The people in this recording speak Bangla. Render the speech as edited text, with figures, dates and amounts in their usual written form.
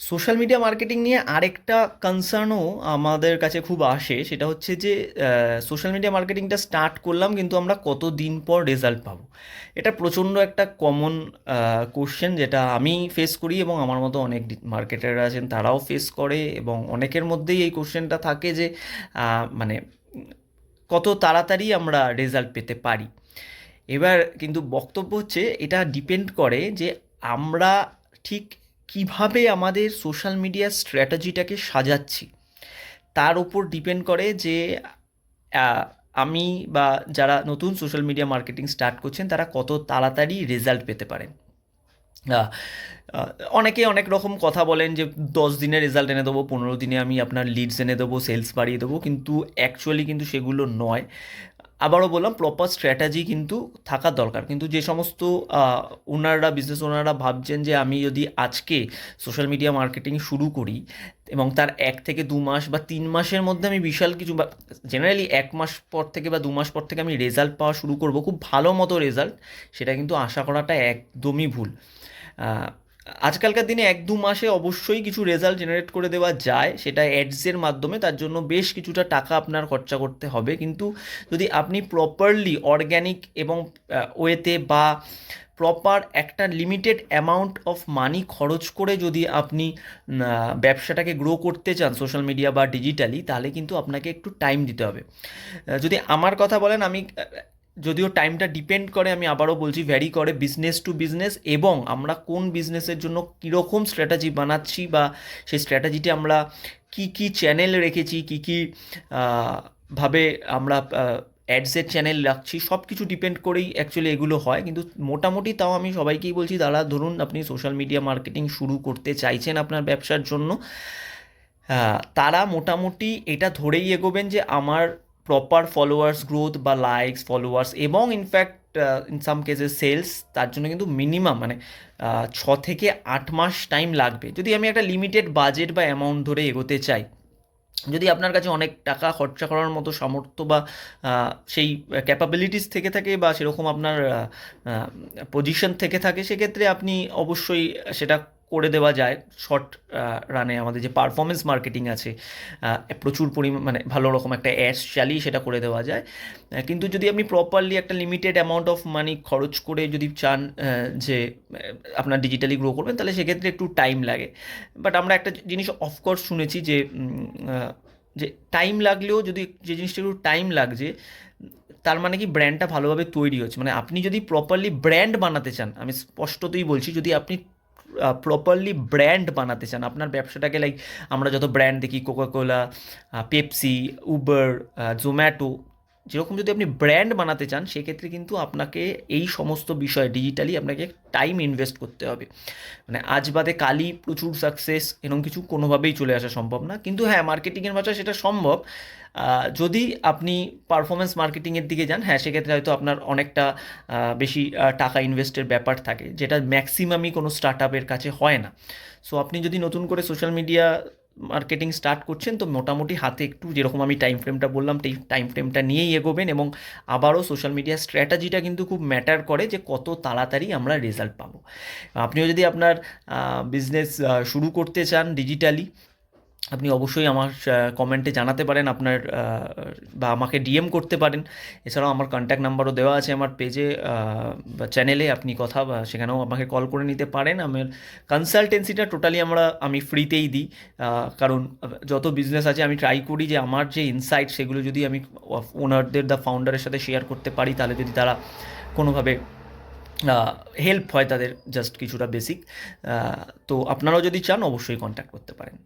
সোশ্যাল মিডিয়া মার্কেটিং নিয়ে আরেকটা কনসার্নও আমাদের কাছে খুব আসে, সেটা হচ্ছে যে সোশ্যাল মিডিয়া মার্কেটিংটা স্টার্ট করলাম কিন্তু আমরা কত দিন পর রেজাল্ট পাবো। এটা প্রচণ্ড একটা কমন কোশ্চেন, যেটা আমি ফেস করি এবং আমার মতো অনেক মার্কেটাররা আছেন তারাও ফেস করে, এবং অনেকের মধ্যেই এই কোশ্চেনটা থাকে যে মানে কত তাড়াতাড়ি আমরা রেজাল্ট পেতে পারি। এবার কিন্তু বক্তব্য হচ্ছে এটা ডিপেন্ড করে যে আমরা ঠিক কিভাবে আমাদের সোশ্যাল মিডিয়া স্ট্র্যাটেজিটাকে সাজাচ্ছি, তার উপর ডিপেন্ড করে যে আহ, আমি বা যারা নতুন সোশ্যাল মিডিয়া মার্কেটিং স্টার্ট করছেন তারা কত তাড়াতাড়ি রেজাল্ট পেতে পারেন। আহ, আহ, অনেকে অনেক রকম কথা বলেন যে 10 দিনে রেজাল্ট এনে দেবো, 15 দিনে আমি আপনার লিডস এনে দেবো, সেলস বাড়িয়ে দেবো, কিন্তু অ্যাকচুয়ালি কিন্তু সেগুলো নয়। আবারও বললাম, প্রপার স্ট্র্যাটেজি কিন্তু থাকা দরকার। কিন্তু যে সমস্ত ওনাররা, বিজনেস ওনাররা ভাবছেন যে আমি যদি আজকে সোশ্যাল মিডিয়া মার্কেটিং শুরু করি এবং তার 1 থেকে 2 মাস বা 3 মাসের মধ্যে আমি বিশাল কিছু, বা জেনারেলি 1 মাস পর থেকে বা 2 মাস পর থেকে আমি রেজাল্ট পাওয়া শুরু করব, খুব ভালো মতো রেজাল্ট, সেটা কিন্তু আশা করাটা একদমই ভুল। আহ, আজকালকার দিনে 1-2 মাসে অবশ্যই কিছু রেজাল্ট জেনারেট করে দেওয়া যায়, সেটা অ্যাডসের মাধ্যমে, তার জন্য বেশ কিছুটা টাকা আপনার খরচা করতে হবে। কিন্তু যদি আপনি প্রপারলি অর্গ্যানিক এবং ওয়েতে বা প্রপার একটা লিমিটেড অ্যামাউন্ট অফ মানি খরচ করে যদি আপনি ব্যবসাটাকে গ্রো করতে চান সোশ্যাল মিডিয়া বা ডিজিটালি, তাহলে কিন্তু আপনাকে একটু টাইম দিতে হবে। যদি আমার কথা বলেন, আমি যদিও টাইমটা ডিপেন্ড করে, আমি আবারও বলছি, ভ্যারি করে বিজনেস টু বিজনেস, এবং আমরা কোন বিজনেসের জন্য কীরকম স্ট্র্যাটেজি বানাচ্ছি, বা সেই স্ট্র্যাটেজিতে আমরা কি কি চ্যানেল রেখেছি, কি কি ভাবে আমরা অ্যাডসের চ্যানেল রাখছি, সব কিছু ডিপেন্ড করেই অ্যাকচুয়ালি এগুলো হয়। কিন্তু মোটামুটি তাও আমি সবাইকেই বলছি, দাদা ধরুন আপনি সোশ্যাল মিডিয়া মার্কেটিং শুরু করতে চাইছেন আপনার ব্যবসার জন্য, তারা মোটামুটি এটা ধরেই এগোবেন যে আমার প্রপার ফলোয়ার্স গ্রোথ বা লাইকস, ফলোয়ার্স এবং ইনফ্যাক্ট ইন সাম কেসে সেলস, তার জন্য কিন্তু মিনিমাম 6 থেকে 8 মাস টাইম লাগবে, যদি আমি একটা লিমিটেড বাজেট বা অ্যামাউন্ট ধরে এগোতে চাই। যদি আপনার কাছে অনেক টাকা খরচা করার মতো সামর্থ্য বা সেই ক্যাপাবিলিটিস থেকে থাকে, বা সেরকম আপনার পজিশন থেকে থাকে, সেক্ষেত্রে আপনি অবশ্যই সেটা করে দেওয়া যায়। শর্ট রানে আমাদের যে পারফরমেন্স মার্কেটিং আছে, প্রচুর পরিমাণে ভালো রকম একটা অ্যাডস চালিয়ে সেটা করে দেওয়া যায়। কিন্তু যদি আপনি প্রপারলি একটা লিমিটেড অ্যামাউন্ট অফ মানি খরচ করে যদি চান যে আপনার ডিজিটালি গ্রো করবেন, তাহলে সেক্ষেত্রে একটু টাইম লাগে। বাট আমরা একটা জিনিস অফকোর্স শুনেছি যে যে টাইম লাগলেও, যদি যে জিনিসটা একটু টাইম লাগছে, তার মানে কি ব্র্যান্ডটা ভালোভাবে তৈরি হচ্ছে। মানে আপনি যদি প্রপারলি ব্র্যান্ড বানাতে চান, আমি স্পষ্টতই বলছি, যদি আপনি প্রপারলি ব্র্যান্ড বানাতে চান আপনার ব্যবসাটাকে, লাইক আমরা যত ব্র্যান্ড দেখি, কোকাকোলা, পেপসি, উবার, জোম্যাটো, যেরকম যদি আপনি ব্র্যান্ড বানাতে চান, সেক্ষেত্রে কিন্তু আপনাকে এই সমস্ত বিষয়ে ডিজিটালি আপনাকে টাইম ইনভেস্ট করতে হবে। মানে আজ বাদে কালই প্রচুর সাকসেস এরকম কিছু কোনোভাবেই চলে আসা সম্ভব না। কিন্তু হ্যাঁ, মার্কেটিংয়ের ভাষায় সেটা সম্ভব। যদি আপনি পারফরমেন্স মার্কেটিংয়ের দিকে যান, হ্যাঁ সেক্ষেত্রে হয়তো আপনার অনেকটা বেশি টাকা ইনভেস্টের ব্যাপার থাকে, যেটা ম্যাক্সিমামই কোনো স্টার্ট আপের কাছে হয় না। সো আপনি যদি নতুন করে সোশ্যাল মিডিয়া মার্কেটিং স্টার্ট করছেন, তো মোটামুটি হাতে একটু, যেরকম আমি টাইম ফ্রেমটা বললাম, টাইম ফ্রেমটা নিয়েই এগোবেন। এবং আবারও সোশ্যাল মিডিয়া স্ট্র্যাটেজিটা কিন্তু খুব ম্যাটার করে যে কত তাড়াতাড়ি আমরা রেজাল্ট পাবো। আপনিও যদি আপনার বিজনেস শুরু করতে চান ডিজিটালি, আপনি অবশ্যই আমার কমেন্টে জানাতে পারেন আপনার, বা আমাকে ডিএম করতে পারেন। এছাড়াও আমার কন্ট্যাক্ট নাম্বারও দেওয়া আছে আমার পেজে বা চ্যানেলে, আপনি কথা বা সেখানেও আমাকে কল করে নিতে পারেন। আমার কনসালটেন্সিটা টোটালি আমি ফ্রিতেই দিই। কারণ যত বিজনেস আছে আমি ট্রাই করি যে আমার যে ইনসাইট সেগুলো যদি আমি ওনারদের, দ্য ফাউন্ডারের সাথে শেয়ার করতে পারি, তাহলে যদি তারা কোনোভাবে হেল্প হয় তাদের, জাস্ট কিছুটা বেসিক, তো আপনারাও যদি চান অবশ্যই কন্ট্যাক্ট করতে পারেন।